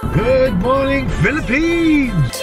Good morning, Philippines!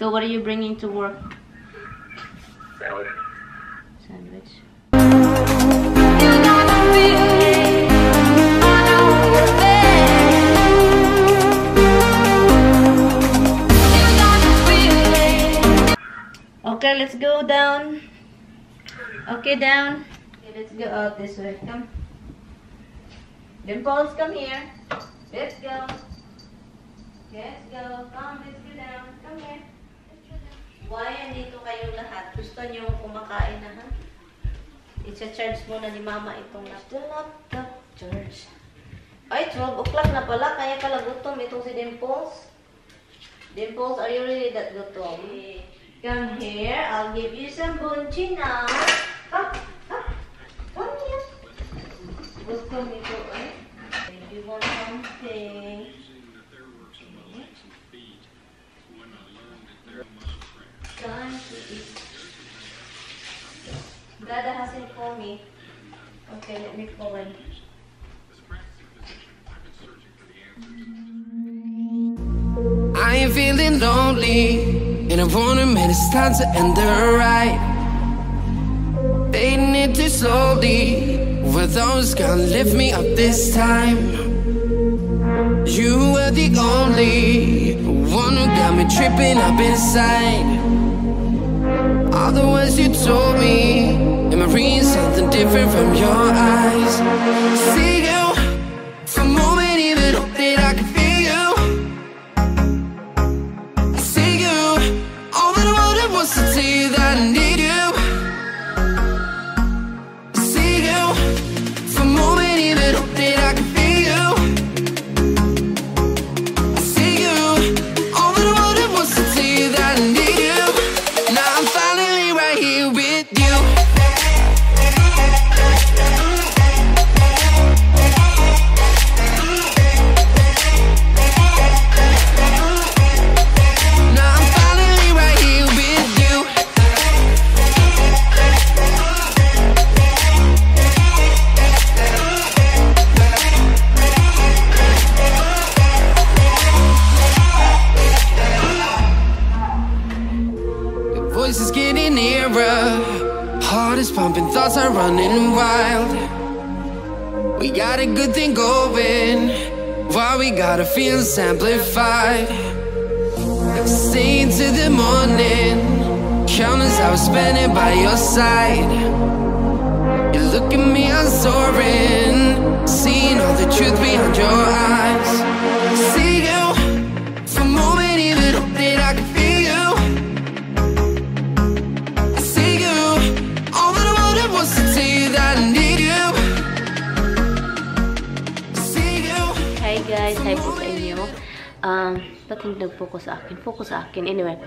So what are you bringing to work? Sandwich. Sandwich. Okay, let's go down. Okay, down. Okay, let's go out this way. Come. Dimples, come here. Let's go. Let's go. Come, let's go down. Come here. Why andito kayo lahat? Gusto niyo kumakain na, ha? I-charge muna ni Mama itong laptop. Charge. Ay, 12 o'clock na pala. Kaya pala gutom itong si Dimples. Dimples, are you really that gutom? Come here. I'll give you some bunchi now. Come. Come here. Gutom ito, eh? You want something? Time to eat. Dada hasn't called me. Okay, let me call him. I ain't feeling lonely, and I wanna admit it's time to end the ride. Fading it too slowly, were those gonna lift me up this time? You were the only one who got me tripping up inside. All the words you told me, am I reading something different from your eyes? See you, for a moment even hope that I can feel you. I see you, all that I wanted was to tell you that I need you. I see you, for a moment even hope that I can feel you. I see you, all that I wanted was to tell you that I need you. Now I'm finally right here with you. Voices getting nearer, heart is pumping, thoughts are running wild. We got a good thing going, while we gotta feel amplified. Staying till the morning, countless hours spending by your side. You look at me, I'm soaring, seeing all the truth behind your eyes. See you, for a moment even hope that I can feel you. Hi guys, hi po sa inyo. Ba't hindi nag-focus sa akin? Focus sa akin. Anyway,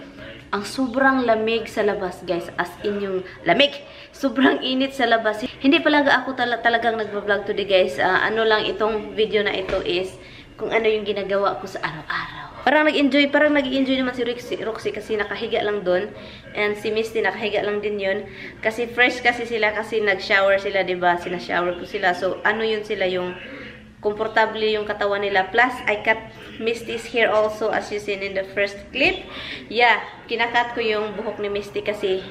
ang sobrang lamig sa labas guys. As in yung lamig. Sobrang init sa labas. Hindi pala ako talagang nag-vlog today guys. Ano lang itong video na ito is kung ano yung ginagawa ko sa araw-araw. Parang nag-enjoy naman si Roxy kasi nakahiga lang doon. And si Misty nakahiga lang din yun. Kasi fresh kasi sila kasi nag-shower sila, diba? Sina-shower ko sila. So, ano yun sila yung komportable yung katawan nila. Plus, I cut Misty's hair also as you seen in the first clip. Yeah, kinakat ko yung buhok ni Misty kasi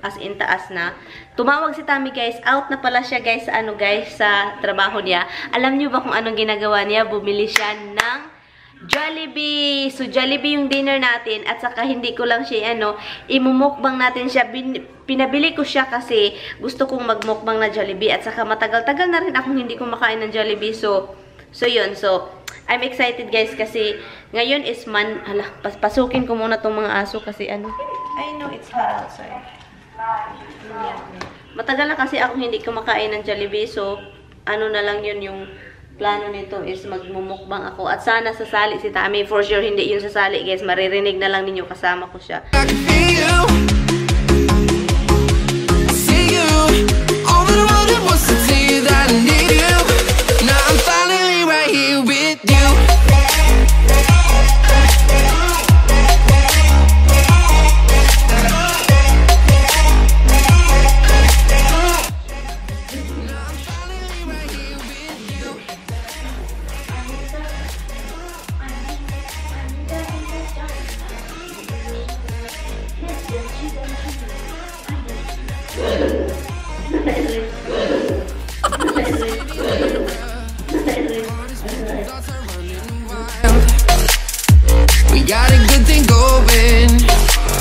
as in taas na. Tumawag si Tammy guys. Out na pala siya guys sa sa trabaho niya. Alam niyo ba kung anong ginagawa niya? Bumili siya ng Jollibee. So, Jollibee yung dinner natin. At saka, hindi ko lang siya, imumukbang natin siya. Pinabili ko siya kasi gusto kong magmukbang na Jollibee. At saka, matagal-tagal na rin akong hindi kumakain ng Jollibee. So yun. So, I'm excited guys kasi ngayon is pasukin ko muna tong mga aso kasi I know it's hot outside. Yeah. Matagal na kasi akong hindi kumakain ng Jollibee. So, na lang yun yung plano nito is magmumukbang ako. At sana sasali si Tammy. For sure, hindi yun sasali, guys. Maririnig na lang ninyo kasama ko siya. We got a good thing going,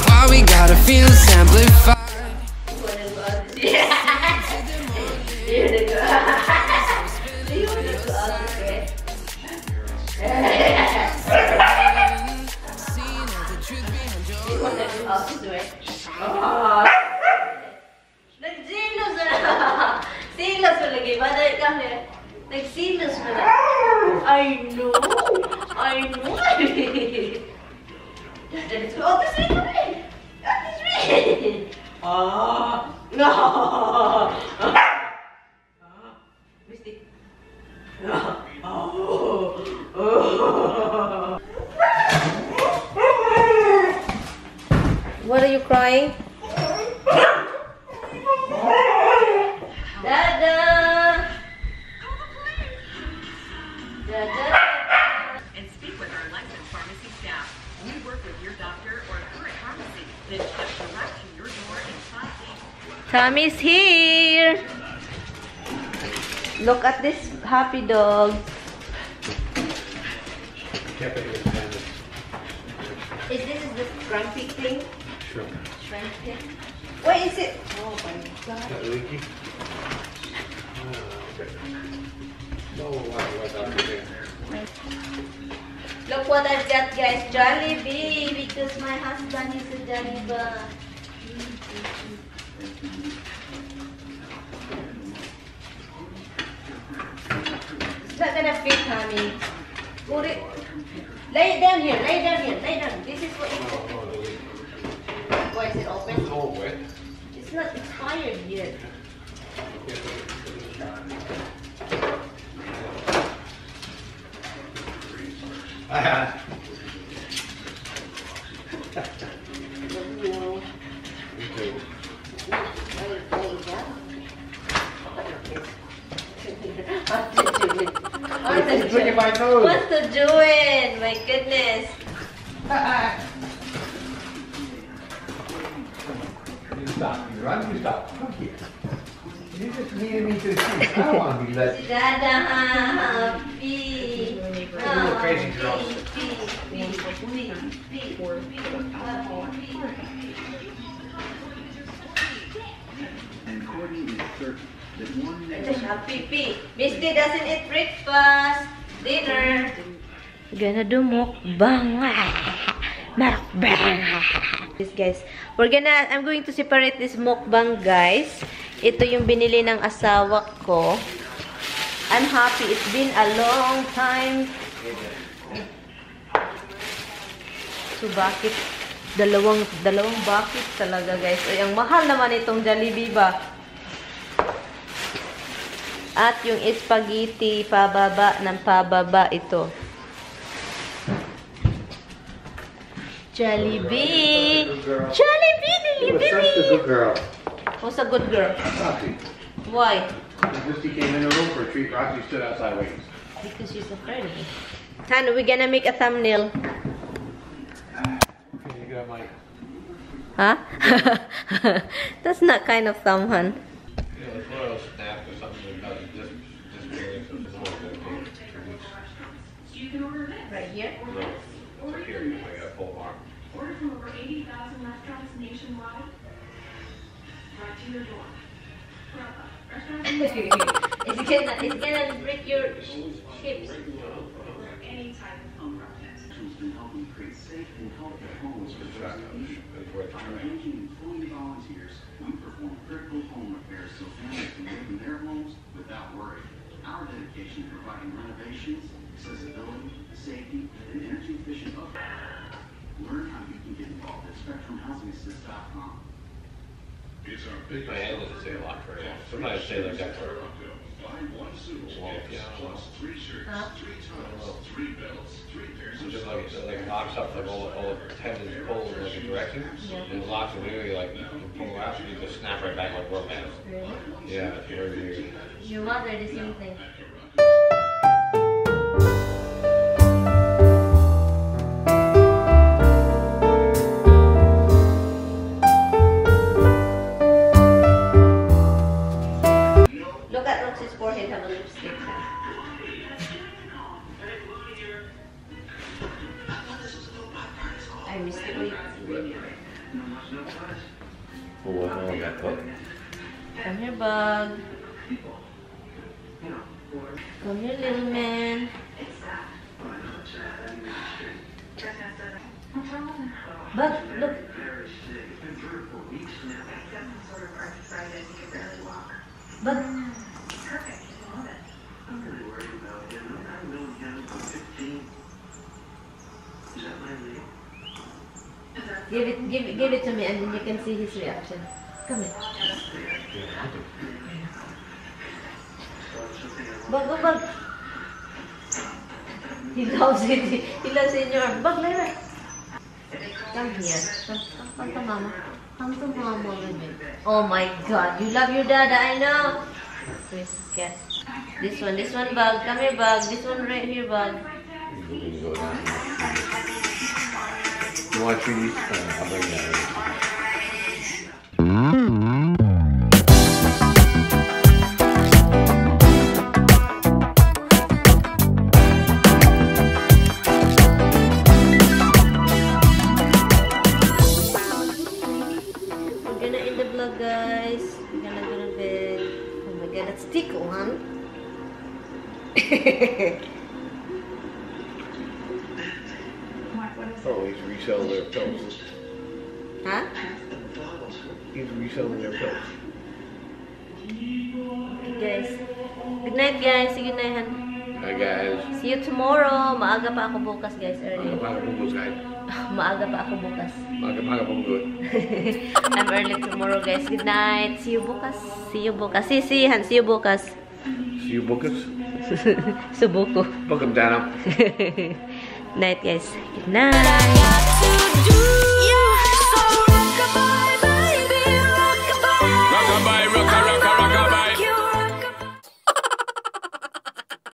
why we gotta feel amplified. Nagsilos na. Silos mo lagi. Baday kami. Nagsilos mo na. I know. Let's go. Oh, this way. This way. No. Misty. What are you crying? Tommy's here. Look at this happy dog. Is this the grumpy thing? Sure. Shrimp thing? What is it? Oh my god. Is that leaky? Okay. No, Look what I've got, guys. Jollibee, because my husband is a Jollibee. It's not gonna fit, honey. Put it. Lay it down here. Lay it down here. Lay it down. This is what it's. Why is it open? It's all wet. It's not expired yet. What's to doing? My goodness. You stop. You run. You stop. Come here. You just needed me to see. I don't want to be let. Dada, happy. You're crazy girl. Happy. Misty doesn't eat breakfast. Dinner. We're gonna do mukbang. Mukbang. Guys, I'm going to separate this mukbang, guys. Ito yung binili ng asawa ko. I'm happy. It's been a long time. So, bakit? Dalawang bakit talaga, guys. Ay, ang mahal naman itong Jollibee ba? At yung spaghetti, pababa ng pababa ito. Jollibee! Jollibee! Delivery! What's a good girl? Who's a good girl? Roxy. Why? Misty came in the room for a treat. Roxy stood outside waiting. Because she's a friend. Han, we're gonna make a thumbnail. Okay, you got my. Huh? That's not kind of thumb, Han. Yeah, it's one of those snaps or something that doesn't just really so it's more than Right here? No, it's up here. I got a full arm. Order from over 80,000 restaurants nationwide. Right to your door. It's gonna break your hips. Any type of home project. Has been helping create safe and healthy homes for those in need. By engaging employee volunteers, we perform critical home repairs so families can live in their homes without worry. Our dedication to providing renovations, accessibility, safety, and energy-efficient upgrades. Learn how you can get involved at SpectrumHousingAssist.com. It's our My biggest hand doesn't say a lot for it. Sometimes I say like that for it. Buy one suit plus 3 shirts, 3 towels, 3 belts, 3 pairs So of just socks. like locks up like all the tendons pull in like a direction, and locks are literally like you can pull out and you just snap right back like work bands. Really? Yeah, it's very weird. Your mother the same thing. Look at Roxy's forehead, have a lipstick. I missed it. Oh, what got cooked? Come here, bug. Come here, little man. Bug, look. Bug. Give it to me, and then you can see his reaction. Come here. Bug. He loves it. He loves it in your arm. Bug, Lyra. Come here. Come to mama. Come to mama, baby. Oh my God, you love your dada, I know. Please get this one, Bug. Come here, Bug. This one right here, Bug. You can go down. You want to treat these? I'll bring that. guys. We're gonna go to bed. Oh my god, that's thick one. Oh, he's reselling their pills. Huh? He's reselling their pills. Okay, guys. Good night, guys. Sige na yan. Hi guys. See you tomorrow. Maaga pa ako bukas, guys. Early. Maaga po guys. Maaga pa ako bukas. Maaga po good. I'm early tomorrow, guys. Good night. See you bukas. See you bukas. Sisihan. See you bukas. See you bukas. Subuko. Welcome down. Night, guys. Good night.